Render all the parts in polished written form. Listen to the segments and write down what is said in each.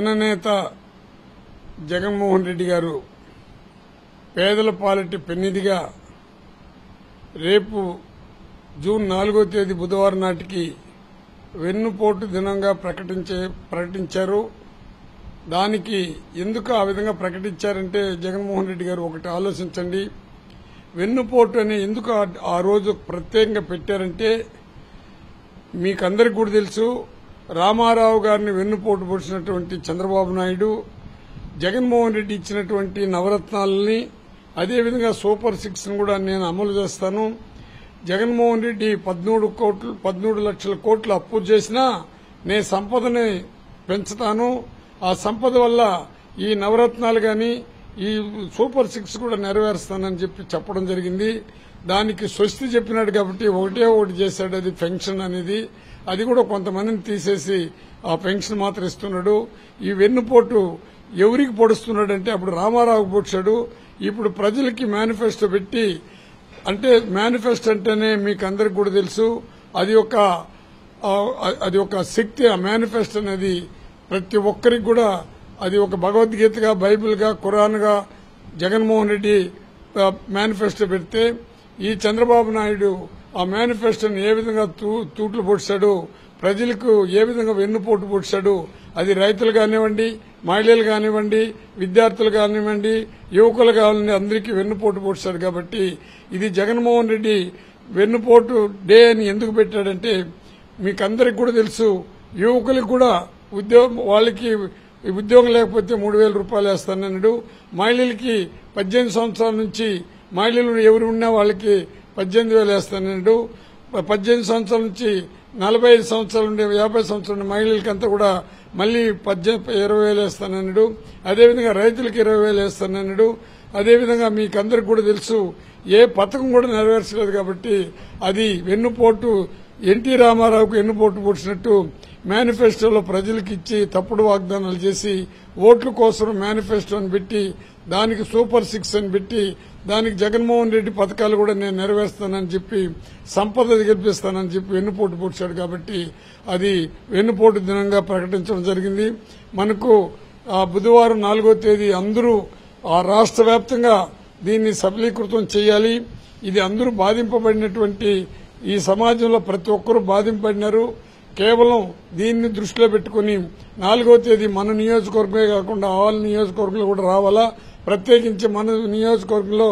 జననేత జగన్మోహన్ రెడ్డి గారు పేదల పాలిటి పెన్నిధిగా రేపు జూన్ 4వ తేదీ బుధవారం నాటికి వెన్నుపోటు దినంగా ప్రకటించారు. దానికి ఎందుకు ఆ విధంగా ప్రకటించారంటే జగన్మోహన్ రెడ్డి గారు ఒకటి ఆలోచించండి. వెన్నుపోటు అని ఎందుకు ఆ రోజు ప్రత్యేకంగా పెట్టారంటే మీకందరికీ కూడా తెలుసు, రామారావు గారిని వెన్నుపోటు పొడిచినటువంటి చంద్రబాబు నాయుడు జగన్మోహన్ రెడ్డి ఇచ్చినటువంటి నవరత్నాలని అదేవిధంగా సూపర్ 6 కూడా నేను అమలు చేస్తాను. జగన్మోహన్ రెడ్డి 13 లక్షల కోట్లు అప్పు చేసినా నేను సంపదని పెంచుతాను, ఆ సంపద వల్ల ఈ నవరత్నాలు గాని ఈ సూపర్ 6 కూడా నెరవేరుస్తానని చెప్పడం జరిగింది. దానికి స్వస్తి చెప్పినాడు కాబట్టి ఒకటి చేశాడు, అది పెన్షన్ అనేది. అది కూడా కొంతమందిని తీసేసి ఆ పెన్షన్ మాత్రం ఇస్తున్నాడు. ఈ వెన్నుపోటు ఎవరికి పొడుస్తున్నాడంటే అప్పుడు రామారావుకు పొడిచాడు, ఇప్పుడు ప్రజలకి మేనిఫెస్టో పెట్టి, అంటే మేనిఫెస్టో అంటేనే మీకు అందరికి కూడా తెలుసు అది ఒక శక్తి. ఆ మేనిఫెస్టో అనేది ప్రతి ఒక్కరికి కూడా అది ఒక భగవద్గీతగా, బైబిల్గా, ఖురాన్గా జగన్మోహన్ రెడ్డి మేనిఫెస్టో పెడితే ఈ చంద్రబాబు నాయుడు ఆ మేనిఫెస్టోని ఏ విధంగా తూట్లు పొడిచాడు, ప్రజలకు ఏ విధంగా వెన్నుపోటు పొడిచాడు, అది రైతులు కానివ్వండి, మహిళలు కానివ్వండి, విద్యార్థులు కానివ్వండి, యువకులు కానివ్వండి, అందరికీ వెన్నుపోటు పొడిచాడు. కాబట్టి ఇది జగన్మోహన్ రెడ్డి వెన్నుపోటు డే అని ఎందుకు పెట్టాడంటే మీకందరికి కూడా తెలుసు, యువకులకు కూడా వాళ్ళకి ఉద్యోగం లేకపోతే 3,000 రూపాయలు వేస్తానన్నాడు. మహిళలకి 18 సంవత్సరాల నుంచి మహిళలు ఎవరు ఉన్నా వాళ్ళకి 18,000 వేస్తానన్నాడు. 18 సంవత్సరాల నుంచి 45 సంవత్సరాలు ఉండే 50 సంవత్సరాలు ఉండే మహిళలకంతా కూడా మళ్లీ 20,000 వేస్తానన్నాడు. అదేవిధంగా రైతులకు 20,000 వేస్తానన్నాడు. అదేవిధంగా మీకందరికి కూడా తెలుసు, ఏ పథకం కూడా నెరవేర్చలేదు. కాబట్టి అది వెన్నుపోటు, ఎన్టీ రామారావుకు వెన్నుపోటు పొడిచినట్టు మేనిఫెస్టోలో ప్రజలకు ఇచ్చి తప్పుడు వాగ్దానాలు చేసి ఓట్ల కోసం మేనిఫెస్టోని పెట్టి దానికి సూపర్ 6 అని పెట్టి దానికి జగన్మోహన్ రెడ్డి పథకాలు కూడా నేను నెరవేరుస్తానని చెప్పి సంపద గెలిపిస్తానని చెప్పి వెన్నుపోటు పొడిచాడు. కాబట్టి అది వెన్నుపోటు దినంగా ప్రకటించడం జరిగింది. మనకు బుధవారం 4వ తేదీ అందరూ ఆ రాష్ట్ర వ్యాప్తంగా దీన్ని సఫలీకృతం చేయాలి. ఇది అందరూ బాధింపబడినటువంటి ఈ సమాజంలో ప్రతి ఒక్కరూ బాధింపబడినారు. కేవలం దీన్ని దృష్టిలో పెట్టుకుని 4వ తేదీ మన నియోజకవర్గమే కాకుండా ఆల్ నియోజకవర్గాలు కూడా రావాలా. ప్రత్యేకించి మన నియోజకవర్గంలో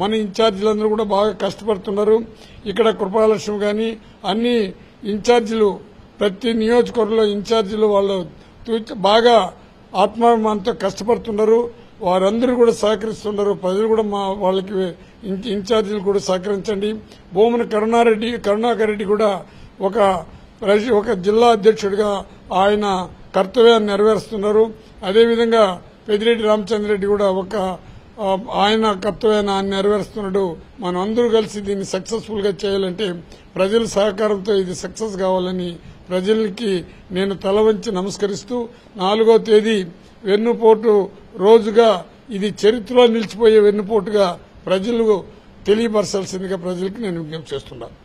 మన ఇన్ఛార్జీలందరూ కూడా బాగా కష్టపడుతున్నారు. ఇక్కడ కృపాలక్ష్మి గాని అన్ని ఇన్ఛార్జీలు ప్రతి నియోజకవర్గంలో ఇన్ఛార్జీలు వాళ్ళు బాగా ఆత్మాభిమానంతో కష్టపడుతున్నారు. వారందరూ కూడా సహకరిస్తున్నారు. ప్రజలు కూడా వాళ్ళకి ఇన్ఛార్జీలు కూడా సహకరించండి. భూమన కరుణాకర్ రెడ్డి కూడా ఒక జిల్లా అధ్యక్షుడిగా ఆయన కర్తవ్యాన్ని నెరవేరుస్తున్నారు. అదేవిధంగా పెద్దిరెడ్డి రామచంద్రరెడ్డి కూడా ఆయన కర్తవ్యాన్ని ఆయన నెరవేరుస్తున్నాడు. మనం అందరూ కలిసి దీన్ని సక్సెస్ఫుల్ గా చేయాలంటే ప్రజల సహకారంతో ఇది సక్సెస్ కావాలని ప్రజలకి నేను తల వంచి నమస్కరిస్తూ 4వ తేదీ వెన్నుపోటు రోజుగా ఇది చరిత్రలో నిలిచిపోయే వెన్నుపోటుగా ప్రజలు తెలియపరచాల్సిందిగా ప్రజలకు నేను విజ్ఞప్తి చేస్తున్నాను.